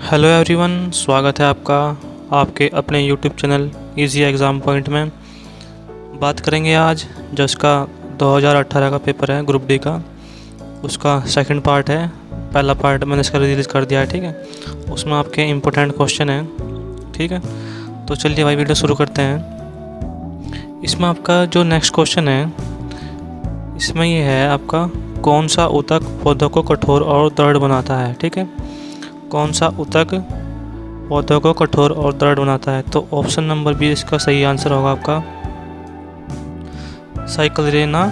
Hello everyone, स्वागत है आपका आपके अपने YouTube channel easy exam point में। बात करेंगे आज जो इसका 2018 का पेपर है ग्रुप डी का, उसका सेकंड पार्ट है। पहला पार्ट मैंने इसका रिलीज़ कर दिया है, ठीक है। उसमें आपके इम्पोर्टेंट क्वेश्चन हैं, ठीक है। तो चलिए भाई वीडियो शुरू करते हैं। इसमें आपका जो नेक्स्ट क्वेश्चन है, इसमें ये है आपका, कौन सा ऊतक पौधों को कठोर और दृढ़ बनाता है, ठीक है। कौन सा ऊतक पौधों को कठोर और दृढ़ बनाता है? तो ऑप्शन नंबर बी इसका सही आंसर होगा आपका साइक्लिना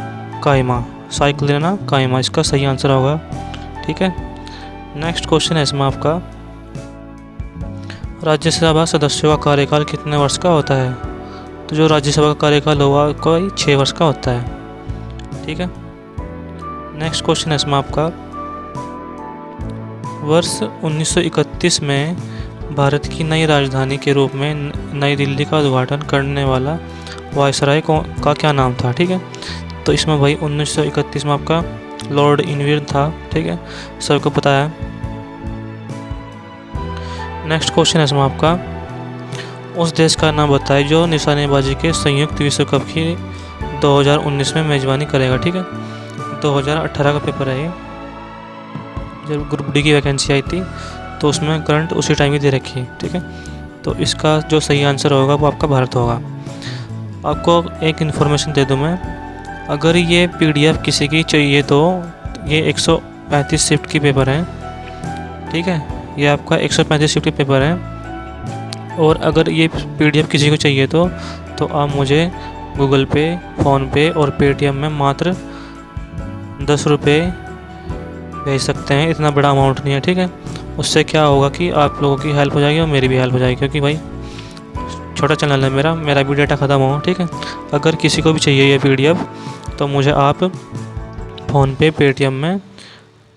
कायमा। साइक्लिना कायमा इसका सही आंसर होगा, ठीक है। नेक्स्ट क्वेश्चन है इसमें आपका, राज्यसभा सदस्यों का कार्यकाल कितने वर्ष का होता है? तो जो राज्यसभा का कार्यकाल होगा कोई 6 वर्ष का होता है, ठीक है। नेक्स्ट क्वेश्चन है इसमें आपका, वर्ष 1931 में भारत की नई राजधानी के रूप में नई दिल्ली का उद्घाटन करने वाला वायसराय का क्या नाम था, ठीक है। तो इसमें भाई 1931 में आपका लॉर्ड इरविन था, ठीक है, सबको पता है। नेक्स्ट क्वेश्चन है इसमें आपका, उस देश का नाम बताए जो निशानेबाजी के संयुक्त विश्व कप की 2019 में मेजबानी करेगा, ठीक है। 2018 का पेपर है ये, जब ग्रुप डी की वैकेंसी आई थी तो उसमें करंट उसी टाइम ही दे रखी है, ठीक है। तो इसका जो सही आंसर होगा वो आपका भारत होगा। आपको एक इन्फॉर्मेशन दे दूं मैं, अगर ये पीडीएफ किसी की चाहिए तो ये 135 शिफ्ट की पेपर है, ठीक है। ये आपका 135 शिफ्ट की पेपर है, और अगर ये पीडीएफ किसी को चाहिए तो आप मुझे गूगल पे, फ़ोनपे और पेटीएम में मात्र 10 रुपये भेज सकते हैं। इतना बड़ा अमाउंट नहीं है, ठीक है। उससे क्या होगा कि आप लोगों की हेल्प हो जाएगी और मेरी भी हेल्प हो जाएगी, क्योंकि भाई छोटा चैनल है मेरा भी डेटा ख़त्म हो, ठीक है। अगर किसी को भी चाहिए ये पीडीएफ तो मुझे आप फ़ोनपे, पेटीएम में,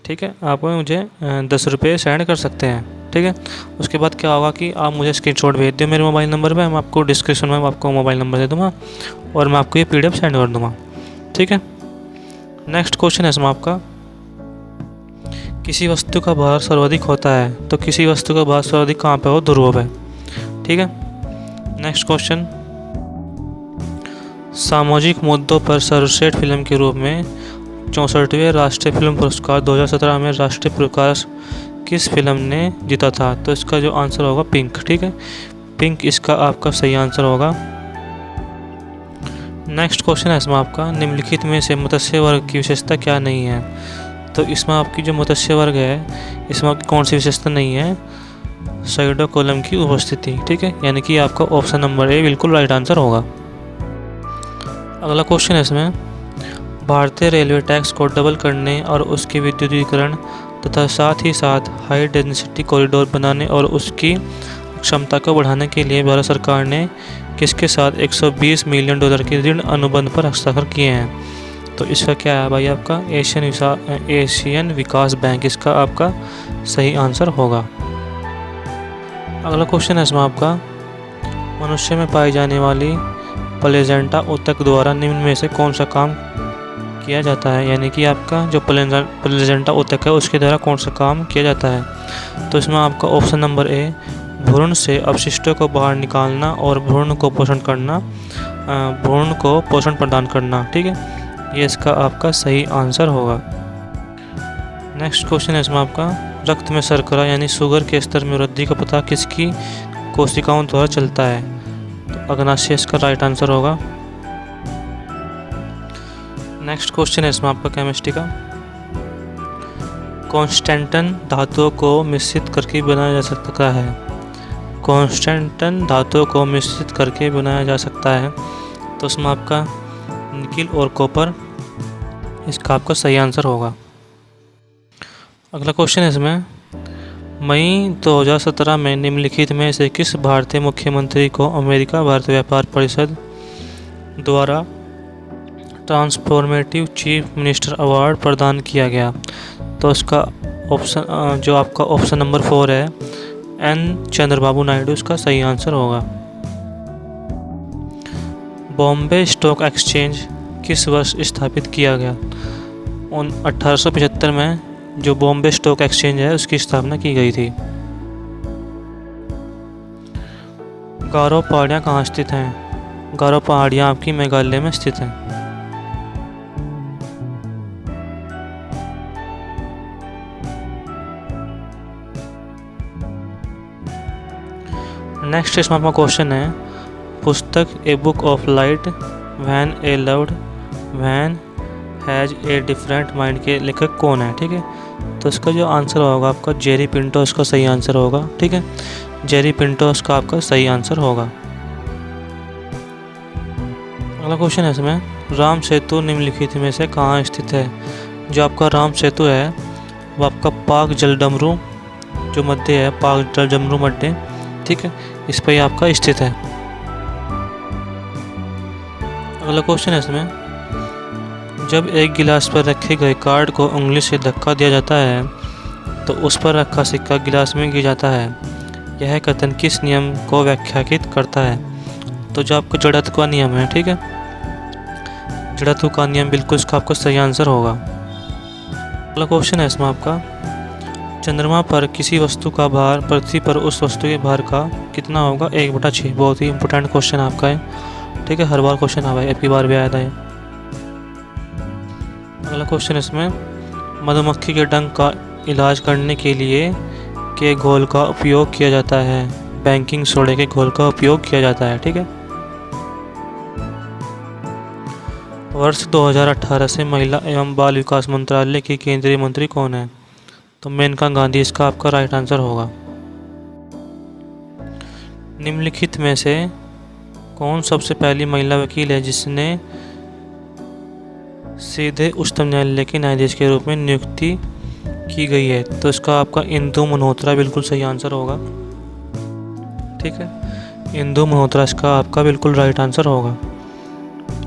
ठीक है, आप मुझे 10 रुपये सेंड कर सकते हैं, ठीक है। उसके बाद क्या होगा कि आप मुझे स्क्रीनशॉट भेज दियो मेरे मोबाइल नंबर पे, मैं आपको डिस्क्रिप्शन में आपको मोबाइल नंबर दे दूँगा और मैं आपको ये पीडीएफ सेंड कर दूँगा, ठीक है। नेक्स्ट क्वेश्चन है इसमें आपका, किसी वस्तु का भार सर्वाधिक होता है तो किसी वस्तु का भार सर्वाधिक कहाँ पे हो? ध्रुव पे, ठीक है। नेक्स्ट क्वेश्चन, सामाजिक मुद्दों पर सर्वश्रेष्ठ फिल्म के रूप में 64वें राष्ट्रीय फिल्म पुरस्कार 2017 में राष्ट्रीय पुरस्कार किस फिल्म ने जीता था? तो इसका जो आंसर होगा पिंक, ठीक है। पिंक इसका आपका सही आंसर होगा। नेक्स्ट क्वेश्चन है इसमें आपका, निम्नलिखित में से मत्स्य वर्ग की विशेषता क्या नहीं है? तो इसमें आपकी जो मत्स्य वर्ग है इसमें आपकी कौन सी विशेषता नहीं है? साइटोकोलम की उपस्थिति, ठीक है। यानी कि आपका ऑप्शन नंबर ए बिल्कुल राइट आंसर होगा। अगला क्वेश्चन है इसमें, भारतीय रेलवे टैक्स को डबल करने और उसके विद्युतीकरण तथा साथ ही साथ हाई डेंसिटी कॉरिडोर बनाने और उसकी क्षमता को बढ़ाने के लिए भारत सरकार ने किसके साथ 120 मिलियन डॉलर के ऋण अनुबंध पर हस्ताक्षर किए हैं? तो इसका क्या है भाई? आपका एशियन विकास बैंक इसका आपका सही आंसर होगा। अगला क्वेश्चन है इसमें आपका, मनुष्य में पाई जाने वाली प्लेजेंटा ऊतक द्वारा निम्न में से कौन सा काम किया जाता है? यानी कि आपका जो प्लेजेंटा ऊतक है उसके द्वारा कौन सा काम किया जाता है? तो इसमें आपका ऑप्शन नंबर ए, भ्रूण से अपशिष्टों को बाहर निकालना और भ्रूण को पोषण प्रदान करना, ठीक है। ये इसका आपका सही आंसर होगा। नेक्स्ट क्वेश्चन है इसमें आपका, रक्त में शर्करा यानी शुगर के स्तर में वृद्धि का पता किसकी कोशिकाओं द्वारा चलता है? तो अग्नाशय इसका राइट आंसर होगा। नेक्स्ट क्वेश्चन है इसमें आपका केमिस्ट्री का, कॉन्स्टेंटन धातुओं को मिश्रित करके बनाया जा सकता है? कॉन्स्टेंटन धातुओं को मिश्रित करके बनाया जा सकता है, तो उसमें आपका निकिल और कॉपर इसका आपका सही आंसर होगा। अगला क्वेश्चन है इसमें, मई 2017 में निम्नलिखित में से किस भारतीय मुख्यमंत्री को अमेरिका भारत व्यापार परिषद द्वारा ट्रांसफॉर्मेटिव चीफ मिनिस्टर अवार्ड प्रदान किया गया? तो इसका ऑप्शन जो आपका ऑप्शन नंबर 4 है, एन चंद्रबाबू नायडू इसका सही आंसर होगा। बॉम्बे स्टॉक एक्सचेंज किस वर्ष स्थापित किया गया? 1875 में जो बॉम्बे स्टॉक एक्सचेंज है उसकी स्थापना की गई थी। गारो पहाड़ियाँ कहाँ स्थित हैं? गारो पहाड़ियाँ आपकी मेघालय में स्थित हैं। नेक्स्ट इसमें आपका क्वेश्चन है, पुस्तक a book of light when A loved when has a different mind के लेखक कौन है? ठीक है, तो इसका जो आंसर होगा आपका जेरी पिंटो इसका सही आंसर होगा। ठीक है, जेरी पिंटो इसका आपका सही आंसर होगा। अगला क्वेश्चन है इसमें, राम सेतु निम्नलिखित में से कहाँ स्थित है? जो आपका राम सेतु है वो आपका पाक जलडमरू जो मध्य है, पाक जलडमरू मध्य, ठीक है, इस पर आपका स्थित है। अगला क्वेश्चन है इसमें, जब एक गिलास पर रखे गए कार्ड को उंगली से धक्का दिया जाता है तो उस पर रखा सिक्का गिलास में गिर जाता है। यह कथन किस नियम को व्याख्यायित करता है? तो जो आपका जड़त्व का नियम है, ठीक है, जड़त्व का नियम बिल्कुल इसका आपका सही आंसर होगा। अगला क्वेश्चन है इसमें आपका, चंद्रमा पर किसी वस्तु का भार पृथ्वी पर उस वस्तु के भार का कितना होगा? 1/6। बहुत ही इंपॉर्टेंट क्वेश्चन आपका है, ठीक है, हर बार क्वेश्चन आया है, अगली बार भी आया था। अगला क्वेश्चन इसमें, मधुमक्खी के डंक का इलाज करने के लिए के घोल का उपयोग किया जाता है? बेकिंग सोडा के घोल का उपयोग किया जाता है। ठीक है, वर्ष 2018 से महिला एवं बाल विकास मंत्रालय की केंद्रीय मंत्री कौन है? तो मेनका गांधी इसका आपका राइट आंसर होगा। निम्नलिखित में से कौन सबसे पहली महिला वकील है जिसने सीधे उच्चतम न्यायालय के न्यायाधीश के रूप में नियुक्ति की गई है? तो इसका आपका इंदु मल्होत्रा बिल्कुल सही आंसर होगा। ठीक है, इंदु मल्होत्रा इसका आपका बिल्कुल राइट आंसर होगा।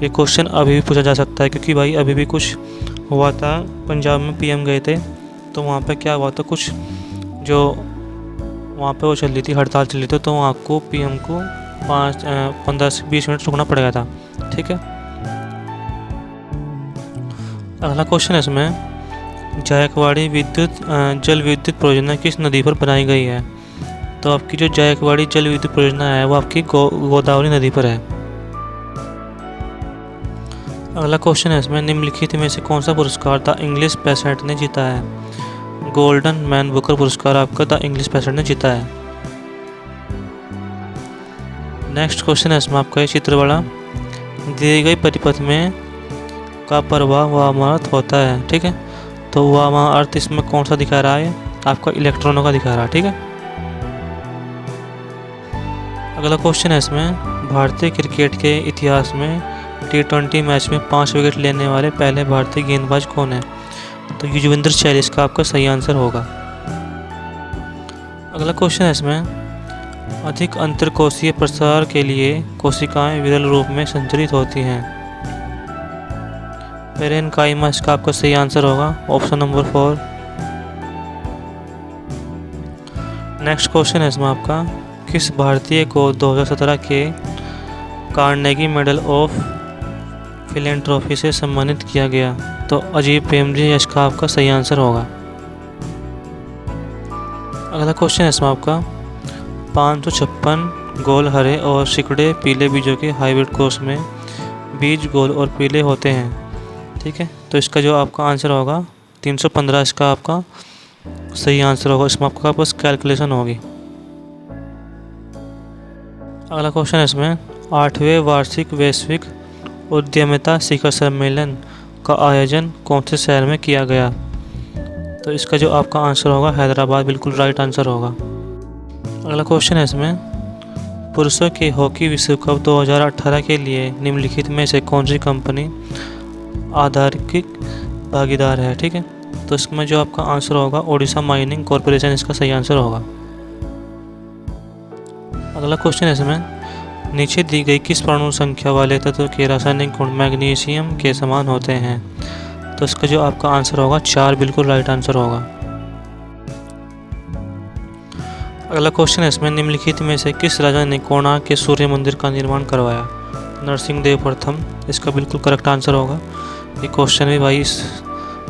ये क्वेश्चन अभी भी पूछा जा सकता है क्योंकि भाई अभी भी कुछ हुआ था, पंजाब में पीएम गए थे तो वहाँ पे क्या हुआ था, कुछ जो वहाँ पे वो चल रही थी, हड़ताल चल रही थी, तो वहाँ को पीएम को 15 से 20 मिनट रुकना पड़ गया था। ठीक है, अगला क्वेश्चन है इसमें, जायकवाड़ी जल विद्युत परियोजना किस नदी पर बनाई गई है? तो आपकी जो जायकवाड़ी जल विद्युत परियोजना है वो आपकी गोदावरी नदी पर है। अगला क्वेश्चन है इसमें, निम्नलिखित में से कौन सा पुरस्कार द इंग्लिश पेसेंट ने जीता है? गोल्डन मैन बुकर पुरस्कार आपका द इंग्लिश पेसेंट ने जीता है। नेक्स्ट क्वेश्चन है इसमें आपका, चित्र वाला, दिए गए परिपथ में का प्रवाह वामावर्त होता है। ठीक है, तो वामावर्त इसमें कौन सा दिखा रहा है? आपका इलेक्ट्रॉनों का दिखा रहा है। ठीक है, अगला क्वेश्चन है इसमें, भारतीय क्रिकेट के इतिहास में T20 मैच में 5 विकेट लेने वाले पहले भारतीय गेंदबाज कौन है? तो युजवेंद्र चहल इसका आपका सही आंसर होगा। अगला क्वेश्चन है इसमें, अधिक अंतरकोशीय प्रसार के लिए कोशिकाएं विरल रूप में संचरित होती हैं। पेरेनकाइमा इसका आपका सही आंसर होगा, ऑप्शन नंबर 4। नेक्स्ट क्वेश्चन है इसमें आपका, किस भारतीय को 2017 के कार्नेगी मेडल ऑफ फिलैंथ्रोपी से सम्मानित किया गया? तो अजीब प्रेमजी इसका आपका सही आंसर होगा। अगला क्वेश्चन है इसमें आपका, 556 गोल हरे और सिकुड़े पीले बीजों के हाइब्रिड क्रॉस में बीज गोल और पीले होते हैं। ठीक है, तो इसका जो आपका आंसर होगा 315 इसका आपका सही आंसर होगा। इसमें आपका बस कैलकुलेशन होगी। अगला क्वेश्चन है इसमें, 8वें वार्षिक वैश्विक उद्यमिता शिखर सम्मेलन का आयोजन कौन से शहर में किया गया? तो इसका जो आपका आंसर होगा हैदराबाद बिल्कुल राइट आंसर होगा। अगला क्वेश्चन है इसमें, पुरुषों के हॉकी विश्व कप 2018 के लिए निम्नलिखित में से कौन सी कंपनी आधारिक भागीदार है? ठीक है, तो इसमें जो आपका आंसर होगा ओडिशा माइनिंग कॉरपोरेशन इसका सही आंसर होगा। अगला क्वेश्चन है इसमें, नीचे दी गई किस परमाणु संख्या वाले तत्व के रासायनिक गुण मैग्नीशियम के समान होते हैं? तो इसका जो आपका आंसर होगा 4 बिल्कुल राइट आंसर होगा। अगला क्वेश्चन है इसमें, निम्नलिखित में से किस राजा ने कोणार्क के सूर्य मंदिर का निर्माण करवाया? नरसिंहदेव प्रथम इसका बिल्कुल करेक्ट आंसर होगा। ये क्वेश्चन भी भाई इस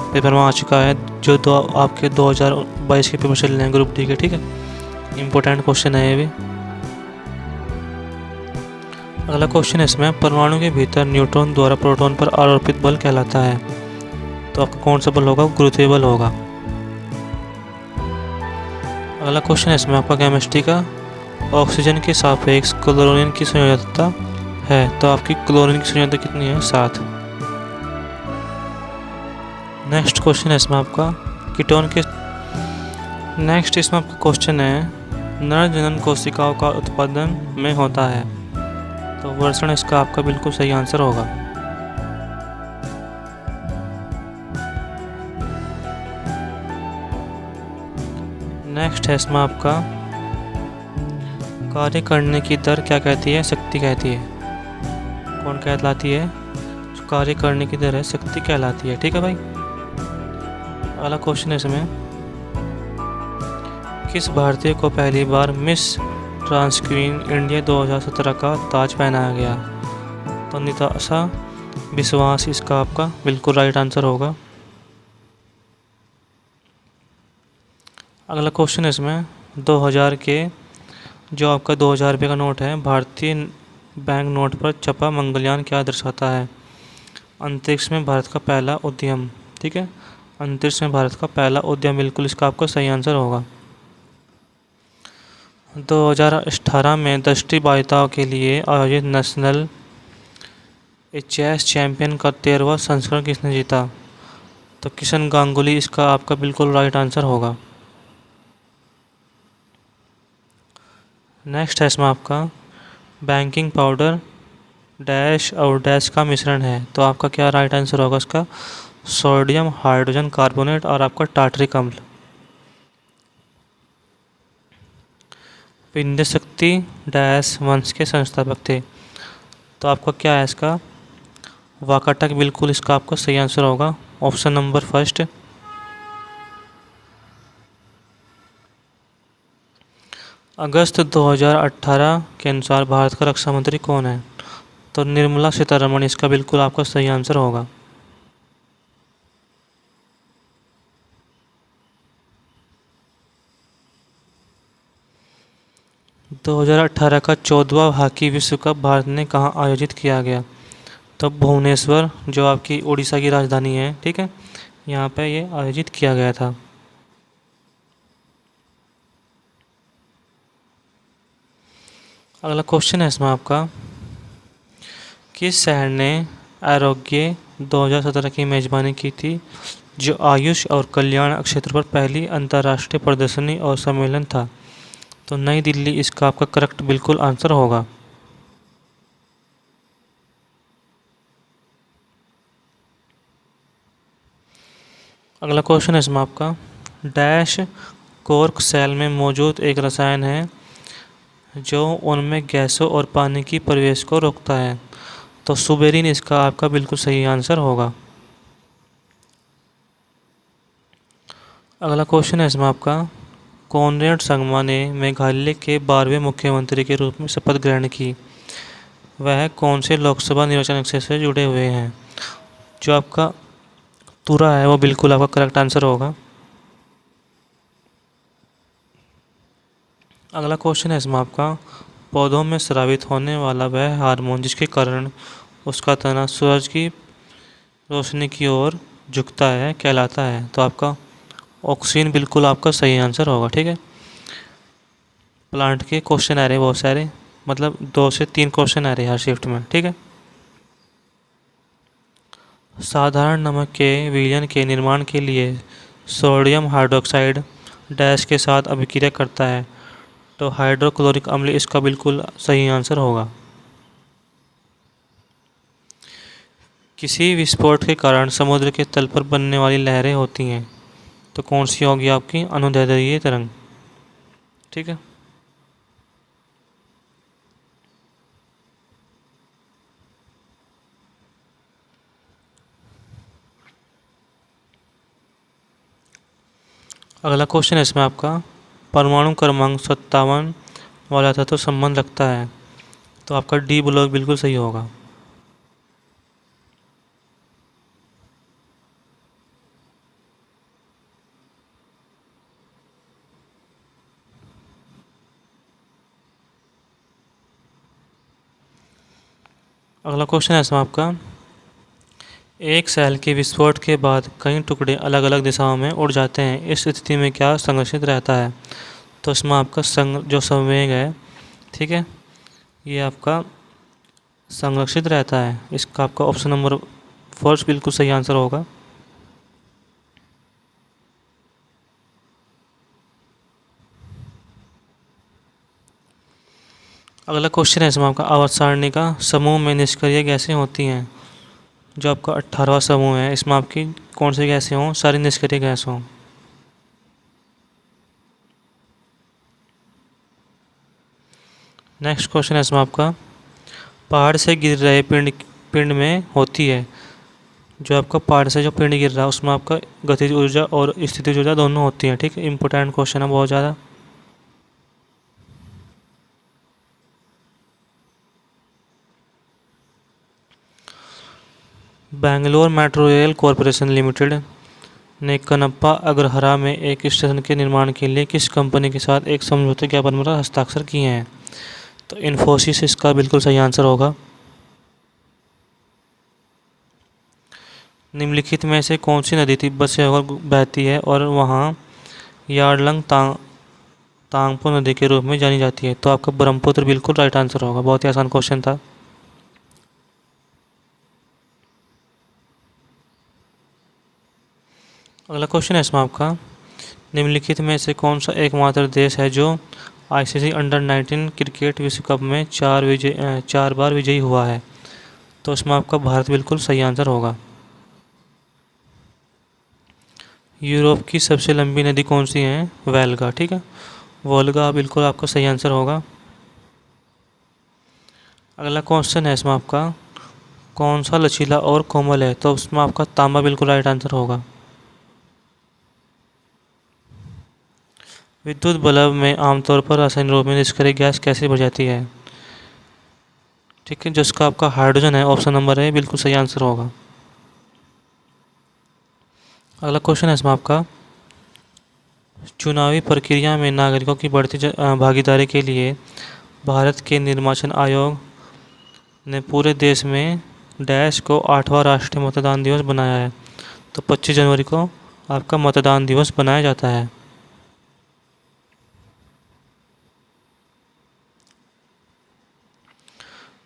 पेपर में आ चुका है, जो आपके 2022 के पेपर चल रहे हैं ग्रुप डी के। ठीक है, इम्पोर्टेंट क्वेश्चन है ये भी। अगला क्वेश्चन है इसमें, परमाणु के भीतर न्यूट्रॉन द्वारा प्रोटॉन पर आरोपित बल कहलाता है। तो आपका कौन सा बल होगा? गुरुत्वीय बल होगा। अगला क्वेश्चन है इसमें आपका केमिस्ट्री का, ऑक्सीजन के सापेक्ष क्लोरीन की संयोजकता है। तो आपकी क्लोरीन की संयोजकता कितनी है? 7। नेक्स्ट क्वेश्चन है इसमें आपका कीटोन के नेक्स्ट इसमें आपका क्वेश्चन है, नर जनन कोशिकाओं का उत्पादन में होता है। तो वर्षण इसका आपका बिल्कुल सही आंसर होगा। नेक्स्ट है इसमें आपका कार्य करने की दर क्या कहती है? शक्ति कहती है। कौन कहलाती है? जो कार्य करने की दर है शक्ति कहलाती है। ठीक है भाई। अगला क्वेश्चन है इसमें, किस भारतीय को पहली बार मिस ट्रांस क्वीन इंडिया 2017 का ताज पहनाया गया? तो निताशा विश्वास इसका आपका बिल्कुल राइट आंसर होगा। अगला क्वेश्चन है इसमें, 2000 के जो आपका 2000 रुपये का नोट है, भारतीय बैंक नोट पर छपा मंगलयान क्या दर्शाता है? अंतरिक्ष में भारत का पहला उद्यम। ठीक है, अंतरिक्ष में भारत का पहला उद्यम, बिल्कुल इसका आपका सही आंसर होगा। 2018 में दृष्टि बाधितों के लिए आयोजित नेशनल चेस चैंपियन का 13वां संस्करण किसने जीता? तो किशन गांगुली इसका आपका बिल्कुल राइट आंसर होगा। नेक्स्ट है इसमें आपका बैंकिंग पाउडर डैश और डैश का मिश्रण है। तो आपका क्या राइट आंसर होगा इसका? सोडियम हाइड्रोजन कार्बोनेट और आपका टार्टरिक अम्ल। विंध्य शक्ति डैश वंश के संस्थापक थे। तो आपका क्या है इसका? वाकाटक, बिल्कुल इसका आपका सही आंसर होगा। Option number first. अगस्त 2018 के अनुसार भारत का रक्षा मंत्री कौन है? तो निर्मला सीतारमण इसका बिल्कुल आपका सही आंसर होगा। दो 2018 का 14वां हॉकी विश्व कप भारत ने कहाँ आयोजित किया गया? तो भुवनेश्वर, जो आपकी उड़ीसा की राजधानी है, ठीक है, यहाँ पे ये आयोजित किया गया था। अगला क्वेश्चन है इसमें आपका, किस शहर ने आरोग्य 2017 की मेजबानी की थी, जो आयुष और कल्याण क्षेत्र पर पहली अंतर्राष्ट्रीय प्रदर्शनी और सम्मेलन था? तो नई दिल्ली इसका आपका करेक्ट बिल्कुल आंसर होगा। अगला क्वेश्चन है इसमें आपका, डैश कोर्क सेल में मौजूद एक रसायन है जो उनमें गैसों और पानी की प्रवेश को रोकता है? तो सुबेरिन इसका आपका बिल्कुल सही आंसर होगा। अगला क्वेश्चन है इसमें आपका, कॉनरेड संगमा ने मेघालय के 12वें मुख्यमंत्री के रूप में शपथ ग्रहण की। वह कौन से लोकसभा निर्वाचन क्षेत्र से जुड़े हुए हैं? जो आपका तुरा है वो बिल्कुल आपका करेक्ट आंसर होगा। अगला क्वेश्चन है इसमें आपका, पौधों में स्रावित होने वाला वह हार्मोन जिसके कारण उसका तना सूरज की रोशनी की ओर झुकता है कहलाता है? तो आपका ऑक्सीजन बिल्कुल आपका सही आंसर होगा। ठीक है, प्लांट के क्वेश्चन आ रहे हैं बहुत सारे, मतलब 2 से 3 क्वेश्चन आ रहे हैं हर शिफ्ट में। ठीक है, साधारण नमक के विलयन के निर्माण के लिए सोडियम हाइड्रोक्साइड डैश के साथ अभिक्रिया करता है। तो हाइड्रोक्लोरिक अम्ल इसका बिल्कुल सही आंसर होगा। किसी विस्फोट के कारण समुद्र के तल पर बनने वाली लहरें होती हैं, तो कौन सी होगी आपकी? अनुदैर्ध्य तरंग। ठीक है, अगला क्वेश्चन है इसमें आपका, परमाणु क्रमांक 57 वाला था तो संबंध रखता है? तो आपका डी ब्लॉक बिल्कुल सही होगा। अगला क्वेश्चन है इसमें आपका, एक सेल के विस्फोट के बाद कई टुकड़े अलग अलग दिशाओं में उड़ जाते हैं, इस स्थिति में क्या संरक्षित रहता है? तो इसमें आपका जो संवेग है, ठीक है, ये आपका संरक्षित रहता है। इसका आपका ऑप्शन नंबर 4 बिल्कुल सही आंसर होगा। अगला क्वेश्चन है इसमें आपका, आवर्त सारणी का समूह में निष्क्रिय गैसें होती हैं। जो आपका 18वां समूह है, इसमें आपकी कौन सी गैसें हों? सारी निष्क्रिय गैस हों। नेक्स्ट क्वेश्चन है इसमें आपका, पहाड़ से गिर रहे पिंड में होती है। जो आपका पहाड़ से जो पिंड गिर रहा है उसमें आपका गतिज ऊर्जा और स्थितिज ऊर्जा दोनों होती है। ठीक है, इंपॉर्टेंट क्वेश्चन है बहुत ज़्यादा। Bangalore metro rail corporation limited ने कनप्पा अग्रहरा में एक स्टेशन के निर्माण के लिए किस कंपनी के साथ एक समझौते ज्ञापन पर हस्ताक्षर किए हैं? तो इन्फोसिस इसका बिल्कुल सही आंसर होगा। निम्नलिखित में से कौन सी नदी तिब्बत से होकर बहती है और वहाँ यारलंग तांगपो नदी के रूप में जानी जाती है? तो आपका ब्रह्मपुत्र बिल्कुल राइट आंसर होगा। बहुत ही आसान क्वेश्चन था। अगला क्वेश्चन है इसमें आपका, निम्नलिखित में से कौन सा एकमात्र देश है जो आईसीसी अंडर 19 क्रिकेट विश्व कप में 4 बार विजयी हुआ है? तो इसमें आपका भारत बिल्कुल सही आंसर होगा। यूरोप की सबसे लंबी नदी कौन सी है? वेल्गा। ठीक है, वोल्गा बिल्कुल आपका सही आंसर होगा। अगला क्वेश्चन है इसमें आपका, कौन सा लचीला और कोमल है? तो उसमें आपका तांबा बिल्कुल राइट आंसर होगा। विद्युत बल्ब में आमतौर पर रासायनिक रूप में निष्क्रिय गैस कैसे भर जाती है? ठीक है, जिसका आपका हाइड्रोजन है, ऑप्शन नंबर है बिल्कुल सही आंसर होगा। अगला क्वेश्चन है इसमें आपका, चुनावी प्रक्रिया में नागरिकों की बढ़ती भागीदारी के लिए भारत के निर्वाचन आयोग ने पूरे देश में डैश को 8वां राष्ट्रीय मतदान दिवस बनाया है। तो 25 जनवरी को आपका मतदान दिवस बनाया जाता है।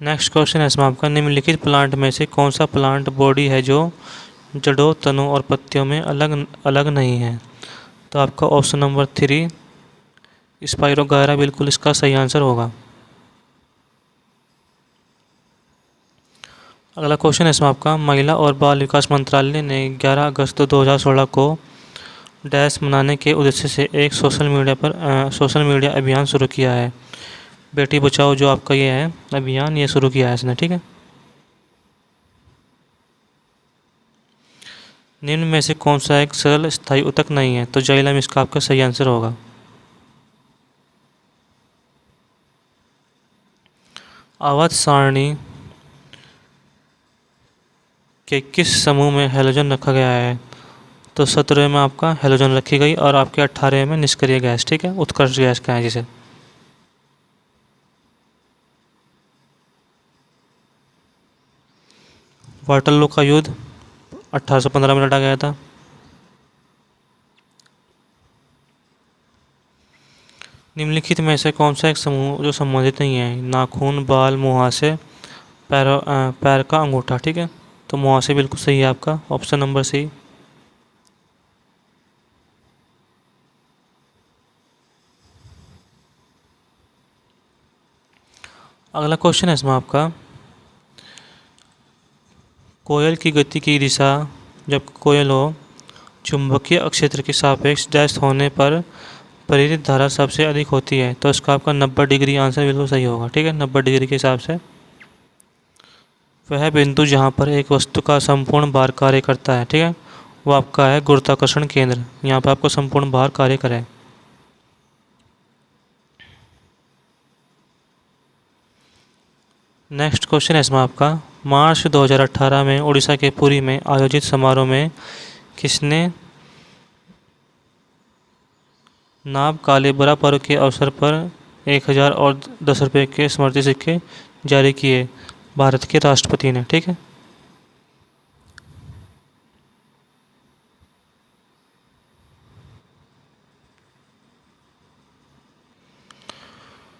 नेक्स्ट क्वेश्चन है इसमें आपका, निम्नलिखित प्लांट में से कौन सा प्लांट बॉडी है जो जड़ों, तनों और पत्तियों में अलग अलग नहीं है? तो आपका ऑप्शन नंबर 3 स्पाइरोगायरा बिल्कुल इसका सही आंसर होगा। अगला क्वेश्चन है इसमें आपका, महिला और बाल विकास मंत्रालय ने 11 अगस्त 2016 को डैश मनाने के उद्देश्य से एक सोशल मीडिया अभियान शुरू किया है। बेटी बचाओ जो आपका ये है अभियान, ये शुरू किया है इसने। ठीक है, निम्न में से कौन सा एक सरल स्थायी ऊतक नहीं है? तो जाइलम इसका आपका सही आंसर होगा। आवर्त सारणी के किस समूह में हैलोजन रखा गया है? तो 17 में आपका हैलोजन रखी गई और आपके 18 में निष्क्रिय गैस। ठीक है, उत्कर्ष गैस का है जिसे। वाटरलू का युद्ध 1815 में लड़ा गया था। निम्नलिखित में से कौन सा एक समूह जो संबंधित नहीं है? नाखून, बाल, मुहासे, पैर का अंगूठा। ठीक है, तो मुहासे बिल्कुल सही है आपका, ऑप्शन नंबर सी। अगला क्वेश्चन है इसमें आपका, कोयल की गति की दिशा जब कोयल हो चुंबकीय क्षेत्र के सापेक्ष डैश होने पर प्रेरित धारा सबसे अधिक होती है? तो इसका आपका 90 डिग्री आंसर बिल्कुल सही होगा। ठीक है, 90 डिग्री के हिसाब से वह बिंदु जहाँ पर एक वस्तु का संपूर्ण भार कार्य करता है, ठीक है, वो आपका है गुरुत्वाकर्षण केंद्र। यहाँ पर आपको संपूर्ण भार कार्य करे। नेक्स्ट क्वेश्चन है इसमें आपका, मार्च 2018 में उड़ीसा के पुरी में आयोजित समारोह में किसने नाब कालेबरा पर्व के अवसर पर 1000 और 10 रुपये के स्मृति सिक्के जारी किए? भारत के राष्ट्रपति ने। ठीक है,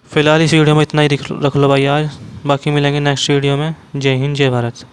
फिलहाल इस वीडियो में इतना ही रख लो भाई आज। बाकी मिलेंगे नेक्स्ट वीडियो में। जय हिंद, जय भारत।